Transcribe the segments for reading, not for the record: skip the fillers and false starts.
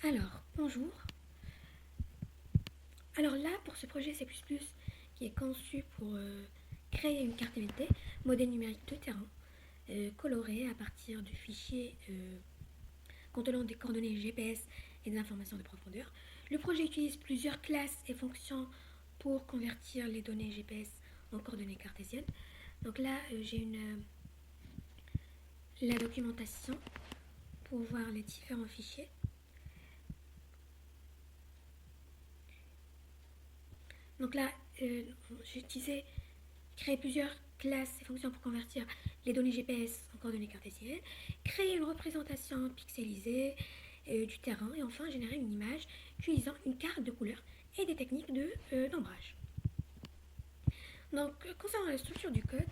Alors, bonjour. Alors là, pour ce projet C++, qui est conçu pour créer une carte MNT, modèle numérique de terrain, coloré à partir du fichier contenant des coordonnées GPS et des informations de profondeur. Le projet utilise plusieurs classes et fonctions pour convertir les données GPS en coordonnées cartésiennes. Donc là, j'ai la documentation pour voir les différents fichiers. Donc là, j'ai créer plusieurs classes et fonctions pour convertir les données GPS en coordonnées cartésiennes, créer une représentation pixelisée du terrain et enfin générer une image utilisant une carte de couleur et des techniques d'ombrage. Donc, concernant la structure du code,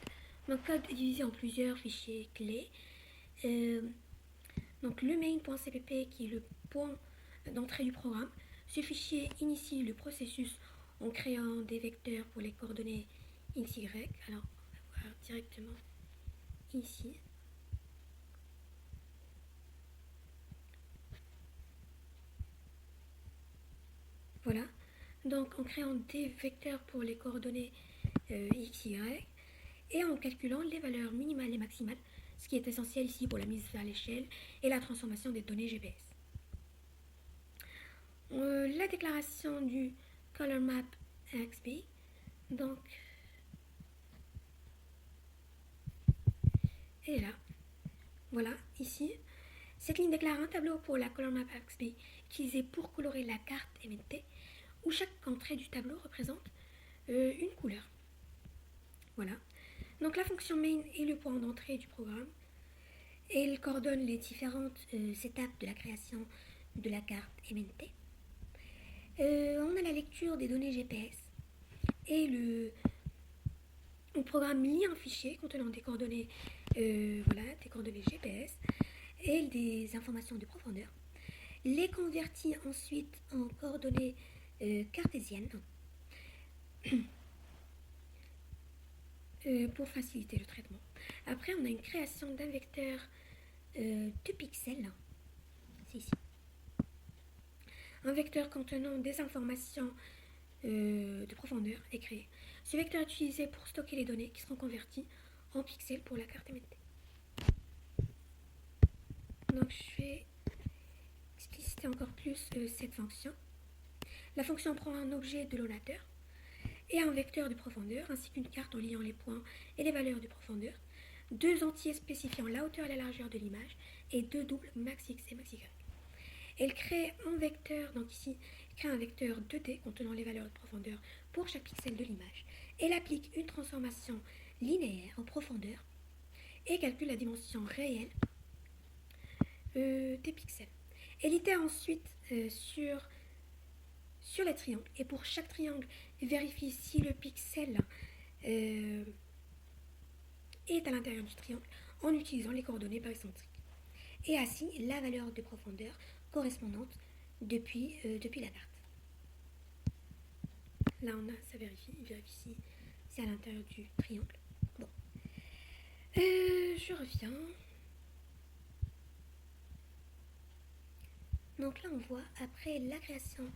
mon code est divisé en plusieurs fichiers clés. Donc, le main.cpp qui est le point d'entrée du programme. Ce fichier initie le processus en créant des vecteurs pour les coordonnées x, y. Alors, on va voir directement ici. Voilà. Donc, en créant des vecteurs pour les coordonnées x, y et en calculant les valeurs minimales et maximales, ce qui est essentiel ici pour la mise à l'échelle et la transformation des données GPS. La déclaration du color map XB. Donc, et là, voilà, ici, cette ligne déclare un tableau pour la color map XB utilisée pour colorer la carte MNT, où chaque entrée du tableau représente une couleur. Voilà. Donc la fonction main est le point d'entrée du programme. Elle coordonne les différentes étapes de la création de la carte MNT. On a la lecture des données GPS et on programme lit un fichier contenant des coordonnées, des coordonnées GPS et des informations de profondeur. Les convertit ensuite en coordonnées cartésiennes pour faciliter le traitement. Après, on a une création d'un vecteur de pixels. C'est ici. Un vecteur contenant des informations de profondeur est créé. Ce vecteur est utilisé pour stocker les données qui seront converties en pixels pour la carte MNT. Donc je vais expliciter encore plus cette fonction. La fonction prend un objet de l'onateur et un vecteur de profondeur ainsi qu'une carte en liant les points et les valeurs de profondeur, deux entiers spécifiant la hauteur et la largeur de l'image et deux doubles max x et max y. Elle crée un vecteur, donc ici, crée un vecteur 2D contenant les valeurs de profondeur pour chaque pixel de l'image. Elle applique une transformation linéaire en profondeur et calcule la dimension réelle des pixels. Elle itère ensuite sur les triangles et pour chaque triangle, vérifie si le pixel est à l'intérieur du triangle en utilisant les coordonnées barycentriques et ainsi la valeur de profondeur correspondante depuis la carte. Là on a, ça vérifie, il vérifie si c'est à l'intérieur du triangle. Bon. Je reviens. Donc là on voit, après la création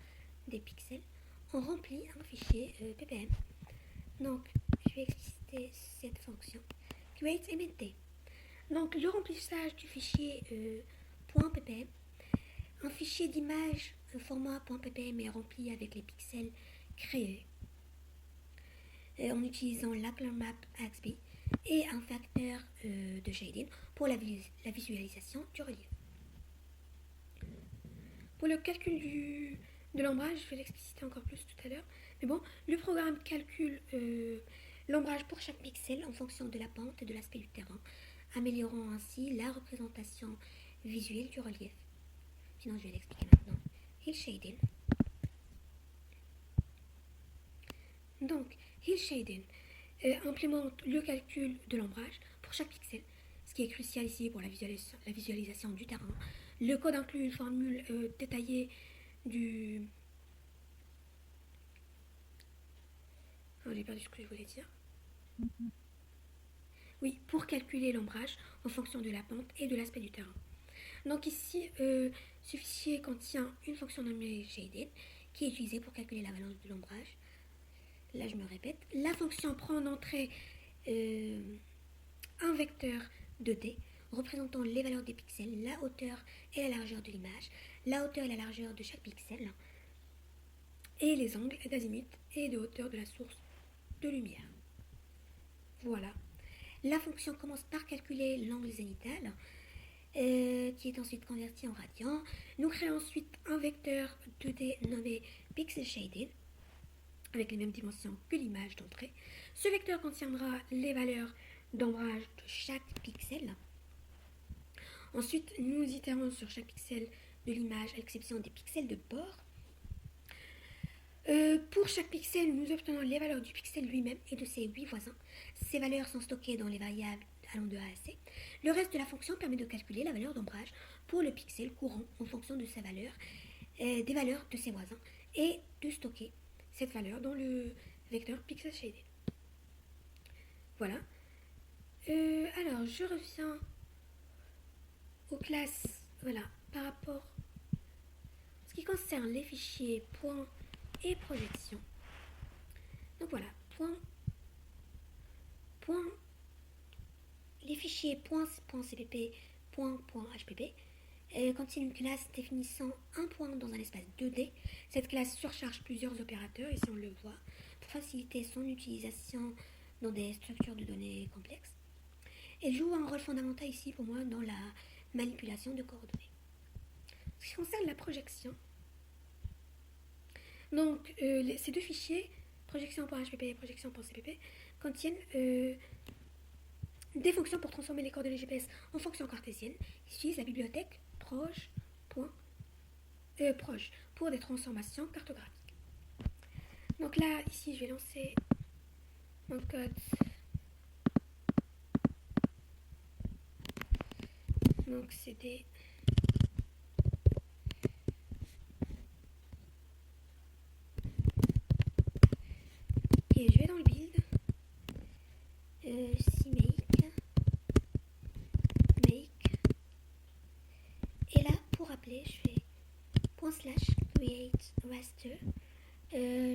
des pixels, on remplit un fichier ppm. Donc je vais expliciter cette fonction createMNT. Donc le remplissage du fichier .ppm, un fichier d'image format .ppm est rempli avec les pixels créés en utilisant la color map XB et un facteur de shading pour la visualisation du relief. Pour le calcul de l'ombrage, je vais l'expliciter encore plus tout à l'heure. Mais bon, le programme calcule l'ombrage pour chaque pixel en fonction de la pente et de l'aspect du terrain, améliorant ainsi la représentation visuelle du relief. Sinon, je vais l'expliquer maintenant. Hill Shading. Donc, Hill Shading implémente le calcul de l'ombrage pour chaque pixel, ce qui est crucial ici pour la visualisation du terrain. Le code inclut une formule détaillée du... Oh, j'ai perdu ce que je voulais dire. Oui, pour calculer l'ombrage en fonction de la pente et de l'aspect du terrain. Donc ici, ce fichier contient une fonction nommée shaded qui est utilisée pour calculer la valence de l'ombrage. Là, je me répète. La fonction prend en entrée un vecteur 2D représentant les valeurs des pixels, la hauteur et la largeur de l'image, la hauteur et la largeur de chaque pixel, et les angles d'azimut et de hauteur de la source de lumière. Voilà. La fonction commence par calculer l'angle zénithal, qui est ensuite converti en radian. Nous créons ensuite un vecteur 2D nommé pixel shaded, avec les mêmes dimensions que l'image d'entrée. Ce vecteur contiendra les valeurs d'ombrage de chaque pixel. Ensuite, nous itérons sur chaque pixel de l'image, à l'exception des pixels de bord. Pour chaque pixel, nous obtenons les valeurs du pixel lui-même et de ses 8 voisins. Ces valeurs sont stockées dans les variables allant de A à C. Le reste de la fonction permet de calculer la valeur d'ombrage pour le pixel courant en fonction de sa valeur, des valeurs de ses voisins, et de stocker cette valeur dans le vecteur pixel shaded. Voilà. Alors, je reviens aux classes, voilà, par rapport à ce qui concerne les fichiers points et projection. Donc voilà, les fichiers .cpp, .hpp contiennent une classe définissant un point dans un espace 2D. Cette classe surcharge plusieurs opérateurs, ici on le voit, pour faciliter son utilisation dans des structures de données complexes. Elle joue un rôle fondamental ici pour moi dans la manipulation de coordonnées. En ce qui concerne la projection, donc ces deux fichiers, projection.hpp et projection.cpp, contiennent des fonctions pour transformer les coordonnées GPS en fonctions cartésiennes. Ils utilisent la bibliothèque proche pour des transformations cartographiques. Donc là, ici, je vais lancer mon code. Donc c'est des et je vais dans le build, make, et là pour appeler je fais /create raster.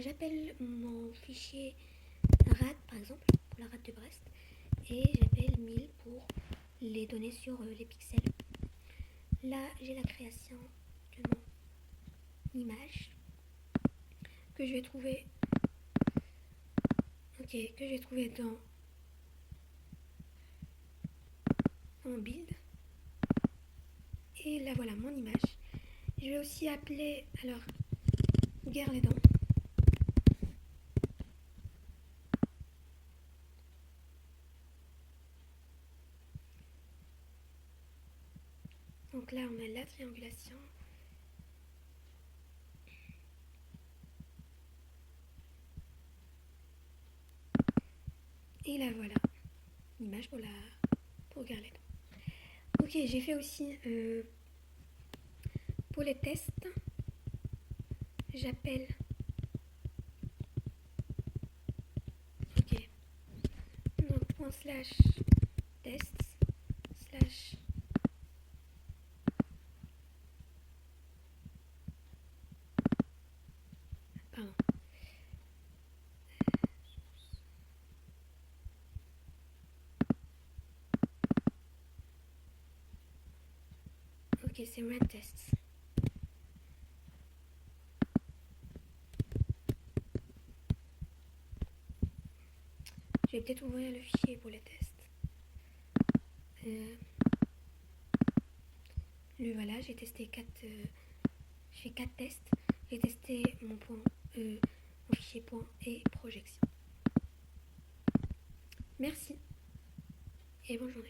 J'appelle mon fichier RAD par exemple pour la RAD de Brest, et j'appelle 1000 pour les données sur les pixels. Là j'ai la création de mon image que je vais trouver dans mon build, et là voilà mon image. Je vais aussi appeler alors guerre les dents. Donc là on a la triangulation. Et là voilà l'image pour guerre les dents. Ok, j'ai fait aussi pour les tests, j'appelle donc /test/ pardon. Ok, c'est run tests. Je vais peut-être ouvrir le fichier pour les tests. Voilà, j'ai testé 4 tests. J'ai testé mon fichier point et projection. Merci et bonne journée.